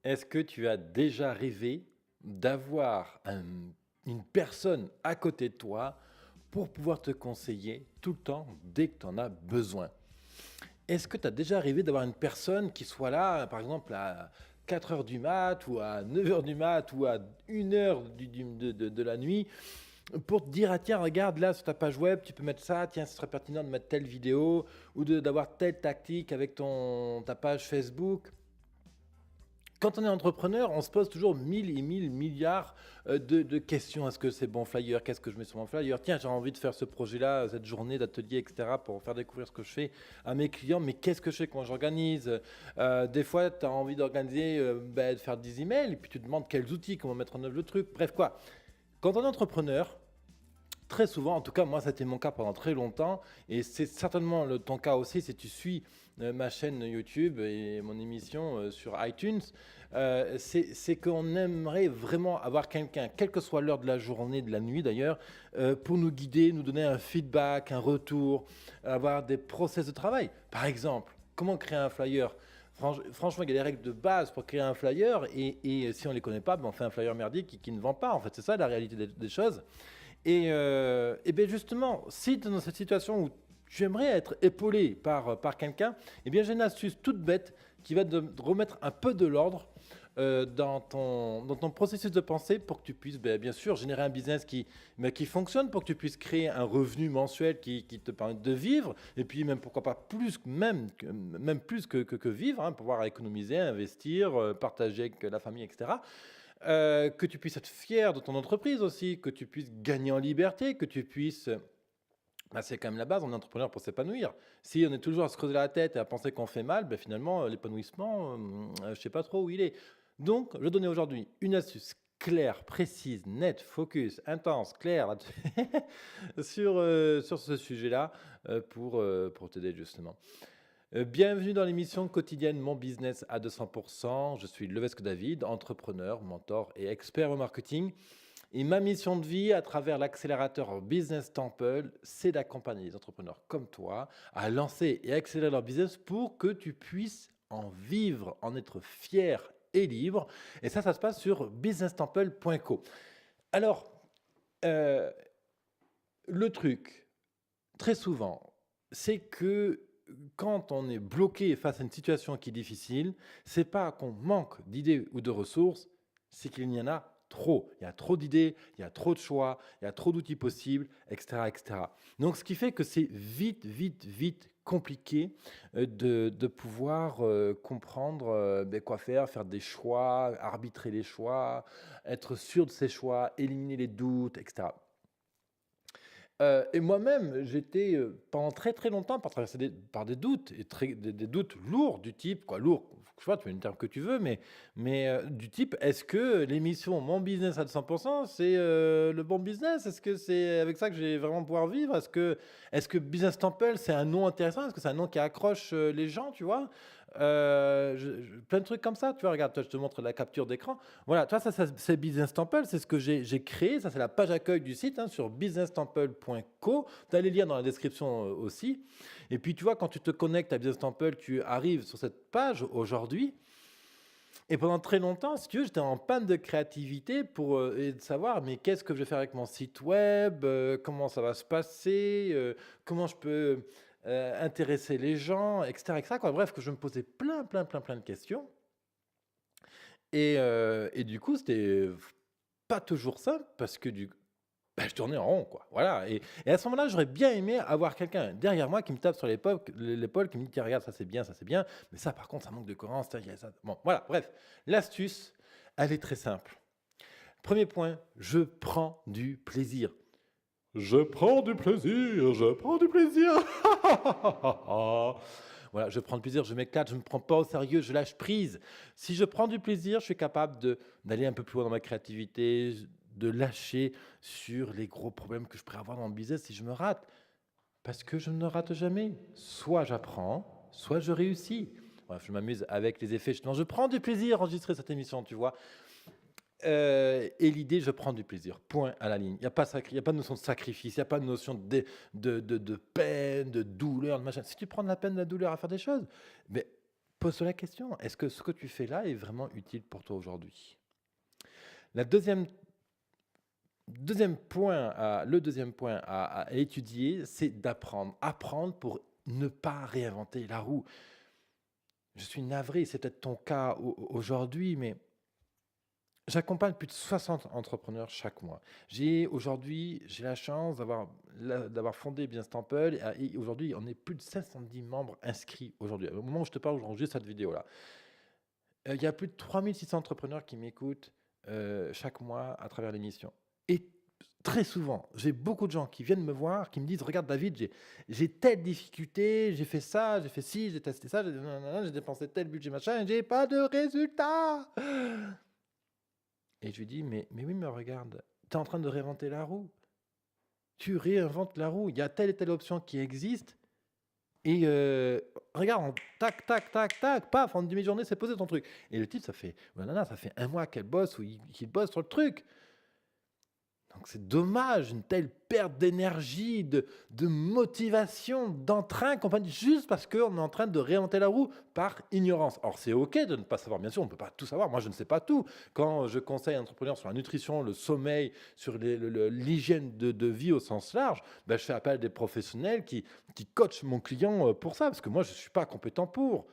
Est-ce que tu as déjà rêvé d'avoir une personne à côté de toi pour pouvoir te conseiller tout le temps dès que tu en as besoin? Est-ce que tu as déjà rêvé d'avoir une personne qui soit là, par exemple, à 4 heures du mat ou à 9 heures du mat ou à 1 heure de la nuit pour te dire: «Ah tiens, regarde là sur ta page web, tu peux mettre ça, tiens, ce serait pertinent de mettre telle vidéo ou d'avoir telle tactique avec ta page Facebook». Quand on est entrepreneur, on se pose toujours 1000 et 1000 milliards de questions. Est-ce que c'est bon flyer? Qu'est-ce que je mets sur mon flyer? Tiens, j'ai envie de faire ce projet-là, cette journée d'atelier, etc., pour faire découvrir ce que je fais à mes clients. Mais qu'est-ce que je fais quand j'organise? Des fois, tu as envie d'organiser, de faire des emails, et puis tu te demandes quels outils, comment mettre en œuvre le truc. Bref, quoi. Quand on est entrepreneur, très souvent, en tout cas moi c'était mon cas pendant très longtemps, et c'est certainement ton cas aussi si tu suis ma chaîne YouTube et mon émission sur iTunes. C'est qu'on aimerait vraiment avoir quelqu'un, quelle que soit l'heure de la journée, de la nuit d'ailleurs, pour nous guider, nous donner un feedback, un retour, avoir des process de travail. Par exemple, comment créer un flyer? Franchement, il y a des règles de base pour créer un flyer, et si on ne les connaît pas, ben on fait un flyer merdique qui ne vend pas. En fait, c'est ça la réalité des choses. Et bien justement, si tu es dans cette situation où tu aimerais être épaulé par quelqu'un, eh bien j'ai une astuce toute bête qui va te remettre un peu de l'ordre dans ton processus de pensée pour que tu puisses bien sûr générer un business qui fonctionne, pour que tu puisses créer un revenu mensuel qui te permette de vivre, et puis même pourquoi pas plus, même plus que vivre, hein, pouvoir économiser, investir, partager avec la famille, etc. Que tu puisses être fier de ton entreprise aussi, que tu puisses gagner en liberté, que tu puisses, c'est quand même la base, on est entrepreneur pour s'épanouir. Si on est toujours à se creuser la tête et à penser qu'on fait mal, finalement, l'épanouissement, je sais pas trop où il est. Donc, je vais donner aujourd'hui une astuce claire, précise, nette, focus, intense, claire là-dessus sur ce sujet-là, pour t'aider justement. Bienvenue dans l'émission quotidienne Mon Business à 200%. Je suis Levesque David, entrepreneur, mentor et expert au marketing. Et ma mission de vie à travers l'accélérateur Business Temple, c'est d'accompagner les entrepreneurs comme toi à lancer et accélérer leur business pour que tu puisses en vivre, en être fier et libre. Et ça se passe sur businesstemple.co. Alors, euh, le truc, très souvent, c'est que quand on est bloqué face à une situation qui est difficile, c'est pas qu'on manque d'idées ou de ressources, c'est qu'il y en a trop. Il y a trop d'idées, il y a trop de choix, il y a trop d'outils possibles, etc., etc. Donc, ce qui fait que c'est vite, vite, vite compliqué de pouvoir comprendre quoi faire des choix, arbitrer les choix, être sûr de ses choix, éliminer les doutes, etc. Et moi-même, j'étais, pendant très, très longtemps traversé par des doutes, et des doutes lourds du type quoi, lourd, je sais pas, tu mets le terme que tu veux, mais du type: «Est-ce que l'émission Mon Business à 200%, c'est, le bon business? Est-ce que c'est avec ça que je vais vraiment pouvoir vivre? Est-ce que Business Temple, c'est un nom intéressant? Est-ce que c'est un nom qui accroche, les gens?» Tu vois? Plein de trucs comme ça, tu vois? Regarde, toi, je te montre la capture d'écran. Voilà, tu vois, ça c'est Business Temple, c'est ce que j'ai créé. Ça, c'est la page accueil du site, hein, sur businesstemple.co. Tu as les liens dans la description aussi. Et puis, tu vois, quand tu te connectes à Business Temple, tu arrives sur cette page aujourd'hui. Et pendant très longtemps, si tu veux, j'étais en panne de créativité et de savoir, mais qu'est-ce que je vais faire avec mon site web, comment ça va se passer, comment je peux intéresser les gens, etc., etc., quoi. Bref, que je me posais plein, plein, plein, plein de questions. Et du coup, c'était pas toujours simple parce que je tournais en rond, quoi. Voilà. Et à ce moment-là, j'aurais bien aimé avoir quelqu'un derrière moi qui me tape sur l'épaule, qui me dit: «Tiens, regarde, ça c'est bien, mais ça, par contre, ça manque de cohérence, tiens, il y a ça». Bon, voilà, bref. L'astuce, elle est très simple. Premier point, je prends du plaisir. Je prends du plaisir, je prends du plaisir. Voilà, je prends du plaisir, je m'éclate, je ne me prends pas au sérieux, je lâche prise. Si je prends du plaisir, je suis capable d'aller un peu plus loin dans ma créativité, de lâcher sur les gros problèmes que je pourrais avoir dans le business si je me rate. Parce que je ne rate jamais. Soit j'apprends, soit je réussis. Bref, je m'amuse avec les effets. Non, je prends du plaisir à enregistrer cette émission, tu vois. Et l'idée, je prends du plaisir. Point à la ligne. Il y a pas de notion de sacrifice, il y a pas de notion de peine, de douleur, de machin. Si tu prends de la peine, de la douleur à faire des choses, mais Pose-toi la question, est-ce que ce que tu fais là est vraiment utile pour toi aujourd'hui? La deuxième le deuxième point à étudier, c'est d'apprendre. Apprendre pour ne pas réinventer la roue. Je suis navré, c'est peut-être ton cas aujourd'hui, mais j'accompagne plus de 60 entrepreneurs chaque mois. Aujourd'hui, j'ai la chance d'avoir fondé Business Temple et aujourd'hui, on est plus de 510 membres inscrits aujourd'hui. Au moment où je te parle, j'enregistre cette vidéo-là. Il y a plus de 3600 entrepreneurs qui m'écoutent chaque mois à travers l'émission. Et très souvent, j'ai beaucoup de gens qui viennent me voir, qui me disent: «Regarde David, j'ai telle difficulté, j'ai fait ça, j'ai fait ci, j'ai testé ça, j'ai dépensé tel budget machin et j'ai pas de résultat!» Et je lui dis: «Mais oui, mais regarde, tu es en train de réinventer la roue. Tu réinventes la roue. Il y a telle et telle option qui existe et regarde, tac, tac, tac, tac, paf, en une demi-journée, c'est posé ton truc.» Et le type, ça fait, ou la nana, ça fait un mois qu'elle bosse ou qu'il bosse sur le truc. Donc c'est dommage, une telle perte d'énergie, de motivation, d'entrain, compagnie, juste parce qu'on est en train de réinventer la roue par ignorance. Or, c'est OK de ne pas savoir. Bien sûr, on ne peut pas tout savoir. Moi, je ne sais pas tout. Quand je conseille à un entrepreneur sur la nutrition, le sommeil, sur l'hygiène de vie au sens large, ben, je fais appel à des professionnels qui coachent mon client pour ça, parce que moi, je ne suis pas compétent pour.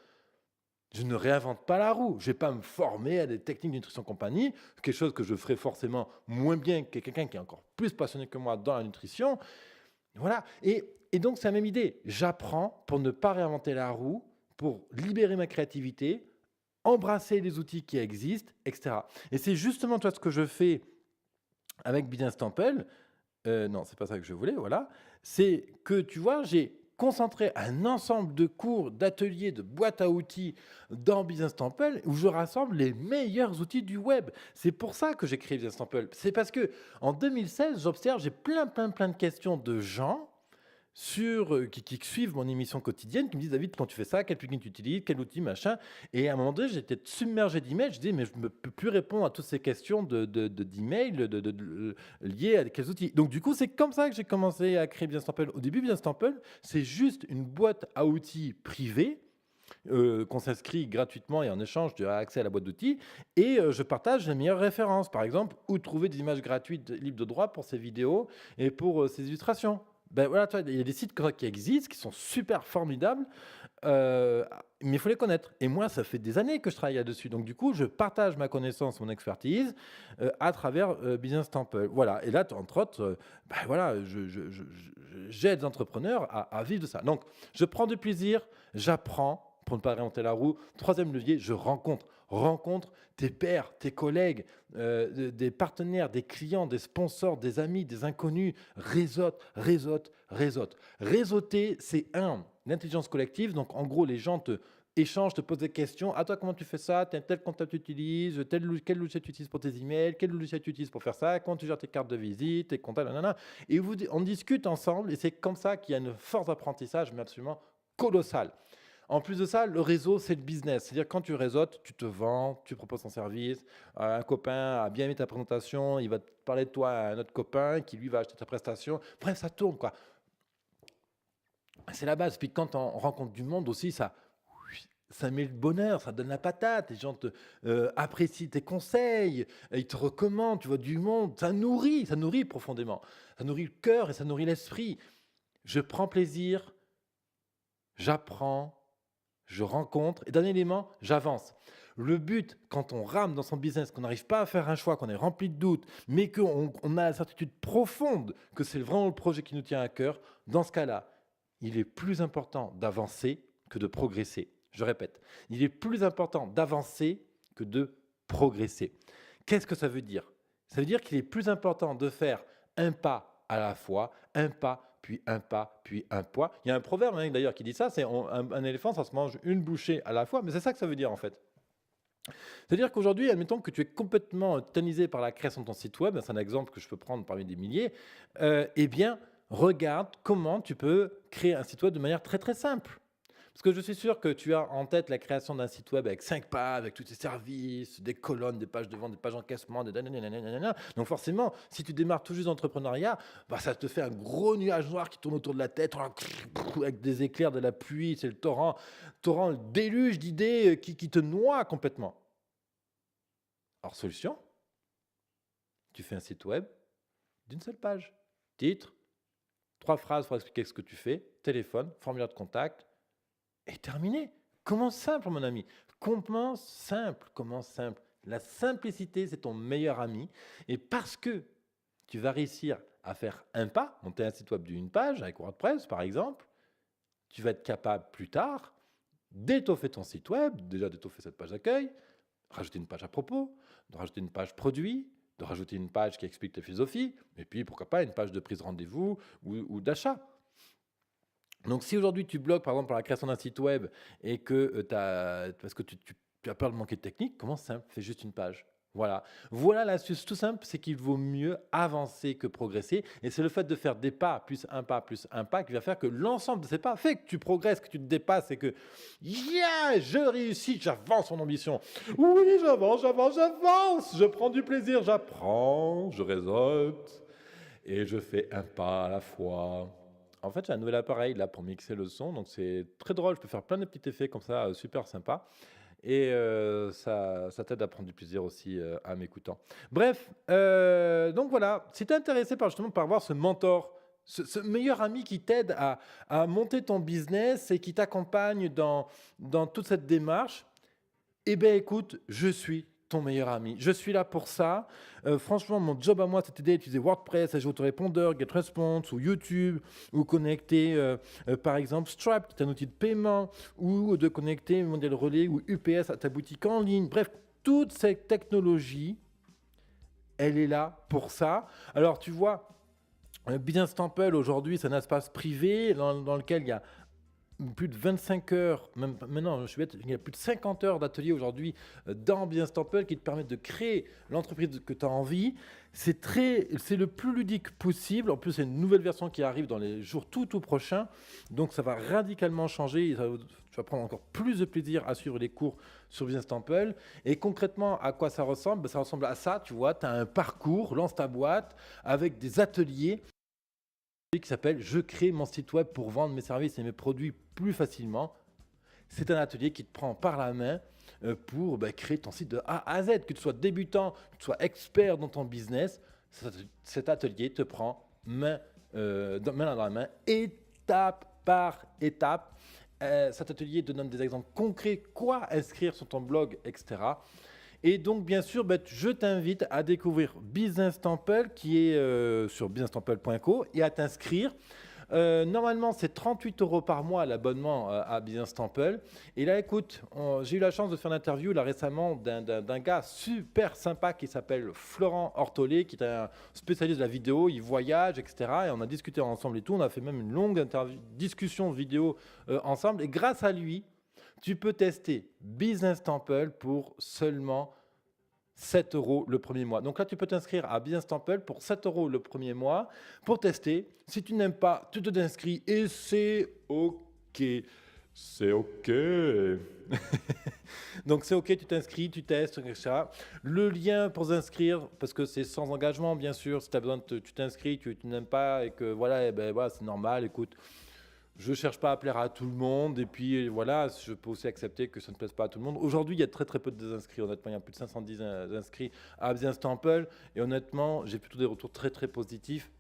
Je ne réinvente pas la roue. Je ne vais pas me former à des techniques de nutrition compagnie, quelque chose que je ferai forcément moins bien que quelqu'un qui est encore plus passionné que moi dans la nutrition. Voilà. Et donc, c'est la même idée. J'apprends pour ne pas réinventer la roue, pour libérer ma créativité, embrasser les outils qui existent, etc. Et c'est justement toi ce que je fais avec Business Temple. Non, c'est pas ça que je voulais, voilà. C'est que, tu vois, j'ai concentré un ensemble de cours, d'ateliers, de boîtes à outils dans Business Temple où je rassemble les meilleurs outils du web. C'est pour ça que j'ai créé Business Temple. C'est parce que en 2016, j'observe, j'ai plein de questions de gens qui suivent mon émission quotidienne, qui me disent: «David, quand tu fais ça, quel plugin tu utilises, quel outil, machin.» Et à un moment donné, j'étais submergé d'emails. Je disais: «Mais je ne peux plus répondre à toutes ces questions d'emails liées à quels outils.» Donc, du coup, c'est comme ça que j'ai commencé à créer Business Temple. Au début, Business Temple, c'est juste une boîte à outils privée qu'on s'inscrit gratuitement et en échange, tu as accès à la boîte d'outils et je partage les meilleures références. Par exemple, où trouver des images gratuites libres de droit pour ces vidéos et pour ces illustrations. Ben voilà, il y a des sites comme ça qui existent, qui sont super formidables, mais il faut les connaître. Et moi, ça fait des années que je travaille là-dessus. Donc, du coup, je partage ma connaissance, mon expertise à travers Business Temple. Voilà. Et là, entre autres, ben voilà, j'aide les entrepreneurs à vivre de ça. Donc, je prends du plaisir, j'apprends pour ne pas réinventer la roue. Troisième levier, je rencontre. Rencontre tes pairs, tes collègues, des partenaires, des clients, des sponsors, des amis, des inconnus. Réseaute, réseaute, réseaute. Réseauter, c'est l'intelligence collective. Donc, en gros, les gens te échangent, te posent des questions. À toi, comment tu fais ça? Tel comptable tu utilises? Quel logiciel tu utilises pour tes emails? Quel logiciel tu utilises pour faire ça? Comment tu gères tes cartes de visite, tes contacts, nanana. Et on discute ensemble. Et c'est comme ça qu'il y a une force d'apprentissage, mais absolument colossale. En plus de ça, le réseau, c'est le business. C'est-à-dire quand tu réseautes, tu te vends, tu proposes ton service. Un copain a bien aimé ta présentation, il va te parler de toi à un autre copain qui, lui, va acheter ta prestation. Bref, ça tourne, quoi. C'est la base. Puis quand on rencontre du monde aussi, ça met le bonheur, ça donne la patate. Les gens apprécient tes conseils, ils te recommandent, tu vois, du monde. Ça nourrit profondément. Ça nourrit le cœur et ça nourrit l'esprit. Je prends plaisir, j'apprends, je rencontre et dernier élément, j'avance. Le but, quand on rame dans son business, qu'on n'arrive pas à faire un choix, qu'on est rempli de doutes, mais qu'on a la certitude profonde que c'est vraiment le projet qui nous tient à cœur, dans ce cas-là, il est plus important d'avancer que de progresser. Je répète, il est plus important d'avancer que de progresser. Qu'est-ce que ça veut dire? Ça veut dire qu'il est plus important de faire un pas à la fois, un pas, puis un pas, puis un poids. Il y a un proverbe d'ailleurs qui dit ça, c'est un éléphant, ça se mange une bouchée à la fois, mais c'est ça que ça veut dire en fait. C'est-à-dire qu'aujourd'hui, admettons que tu es complètement tétanisé par la création de ton site web, c'est un exemple que je peux prendre parmi des milliers, eh bien, regarde comment tu peux créer un site web de manière très très simple. Parce que je suis sûr que tu as en tête la création d'un site web avec 5 pages, avec tous tes services, des colonnes, des pages de vente, des pages d'encaissement, des nanana. Donc forcément, si tu démarres tout juste d'entrepreneuriat, bah, ça te fait un gros nuage noir qui tourne autour de la tête, avec des éclairs, de la pluie, c'est le torrent, le déluge d'idées qui te noie complètement. Alors solution, tu fais un site web d'une seule page. Titre, 3 phrases pour expliquer ce que tu fais, téléphone, formulaire de contact, et terminé. Comment simple, mon ami. Comment simple, comment simple. La simplicité, c'est ton meilleur ami. Et parce que tu vas réussir à faire un pas, monter un site web d'une page avec WordPress, par exemple, tu vas être capable plus tard d'étoffer ton site web, déjà d'étoffer cette page d'accueil, rajouter une page à propos, de rajouter une page produit, de rajouter une page qui explique ta philosophie, et puis pourquoi pas une page de prise de rendez-vous ou d'achat. Donc si aujourd'hui tu bloques par exemple pour la création d'un site web et que parce que tu as peur de manquer de technique, comment simple, fais juste une page. Voilà l'astuce tout simple, c'est qu'il vaut mieux avancer que progresser. Et c'est le fait de faire des pas plus un pas qui va faire que l'ensemble de ces pas fait que tu progresses, que tu te dépasses et que yeah, je réussis, j'avance en ambition. Oui, j'avance, je prends du plaisir, j'apprends, je réseaute et je fais un pas à la fois. En fait, j'ai un nouvel appareil là pour mixer le son, donc c'est très drôle. Je peux faire plein de petits effets comme ça, super sympa. Et ça t'aide à prendre du plaisir aussi à m'écoutant. Bref, donc voilà, si tu es intéressé justement par avoir ce mentor, ce meilleur ami qui t'aide à monter ton business et qui t'accompagne dans toute cette démarche, eh bien, écoute, je suis ton meilleur ami. Je suis là pour ça. Franchement, mon job à moi, c'était d'utiliser WordPress, ajouter autorépondeur, GetResponse ou YouTube, ou connecter, par exemple, Stripe, qui est un outil de paiement, ou de connecter Mondial Relais ou UPS à ta boutique en ligne. Bref, toute cette technologie, elle est là pour ça. Alors, tu vois, Business Temple, aujourd'hui, c'est un espace privé dans lequel il y a plus de 25 heures, même maintenant, je suis bête, il y a plus de 50 heures d'atelier aujourd'hui dans Business Temple qui te permettent de créer l'entreprise que tu as envie. C'est le plus ludique possible. En plus, c'est une nouvelle version qui arrive dans les jours tout prochains. Donc, ça va radicalement changer. Tu vas prendre encore plus de plaisir à suivre les cours sur Business Temple. Et concrètement, à quoi ça ressemble? Ça ressemble à ça, tu vois, tu as un parcours, lance ta boîte avec des ateliers qui s'appelle « Je crée mon site web pour vendre mes services et mes produits plus facilement ». C'est un atelier qui te prend par la main pour créer ton site de A à Z. Que tu sois débutant, que tu sois expert dans ton business, cet atelier te prend main dans la main, étape par étape. Cet atelier te donne des exemples concrets, quoi inscrire sur ton blog, etc. Et donc, bien sûr, je t'invite à découvrir Business Temple qui est sur businesstemple.co et à t'inscrire. Normalement, c'est 38 € par mois l'abonnement à Business Temple. Et là, écoute, j'ai eu la chance de faire une interview là récemment d'un gars super sympa qui s'appelle Florent Ortolé, qui est un spécialiste de la vidéo. Il voyage, etc. Et on a discuté ensemble et tout. On a fait même une longue discussion vidéo ensemble. Et grâce à lui, tu peux tester Business Temple pour seulement 7 € le premier mois. Donc là, tu peux t'inscrire à Business Temple pour 7 € le premier mois pour tester. Si tu n'aimes pas, tu te t'inscris et c'est OK. C'est OK. Donc c'est OK, tu t'inscris, tu testes, etc. Le lien pour s'inscrire, parce que c'est sans engagement, bien sûr. Si tu as besoin, tu t'inscris, tu n'aimes pas et que voilà, c'est normal. Écoute, je ne cherche pas à plaire à tout le monde et puis voilà, je peux aussi accepter que ça ne plaise pas à tout le monde. Aujourd'hui, il y a très peu de désinscrits, honnêtement, il y a plus de 510 inscrits à Business Temple et honnêtement, j'ai plutôt des retours très positifs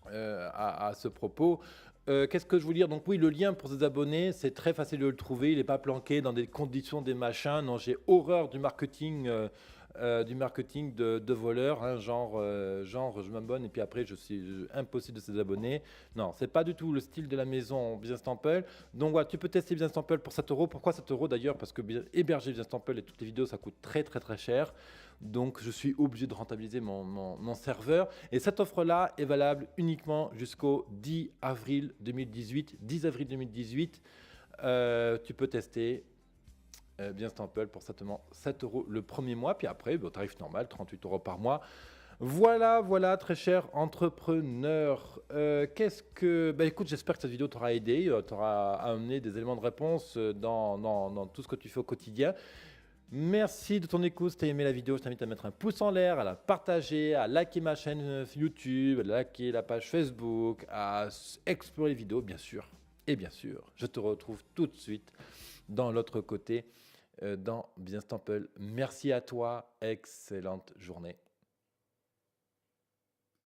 à ce propos. Qu'est-ce que je veux dire? Donc oui, le lien pour ces abonnés, c'est très facile de le trouver, il n'est pas planqué dans des conditions, des machins. Non, j'ai horreur du marketing de voleurs, hein, genre je m'abonne et puis après je suis impossible de se désabonner. Non, c'est pas du tout le style de la maison Business Temple. Donc voilà, tu peux tester Business Temple pour 7 €. Pourquoi 7 € d'ailleurs? Parce que héberger Business Temple et toutes les vidéos, ça coûte très cher. Donc je suis obligé de rentabiliser mon serveur. Et cette offre-là est valable uniquement jusqu'au 10 avril 2018. 10 avril 2018, tu peux tester Business Temple pour seulement 7 € le premier mois. Puis après, tarif normal, 38 € par mois. Voilà, très cher entrepreneur. Écoute, j'espère que cette vidéo t'aura aidé, t'aura amené des éléments de réponse dans tout ce que tu fais au quotidien. Merci de ton écoute. Si tu as aimé la vidéo, je t'invite à mettre un pouce en l'air, à la partager, à liker ma chaîne YouTube, à liker la page Facebook, à explorer les vidéos, bien sûr. Et bien sûr, je te retrouve tout de suite dans l'autre côté, dans Business Temple. Merci à toi. Excellente journée.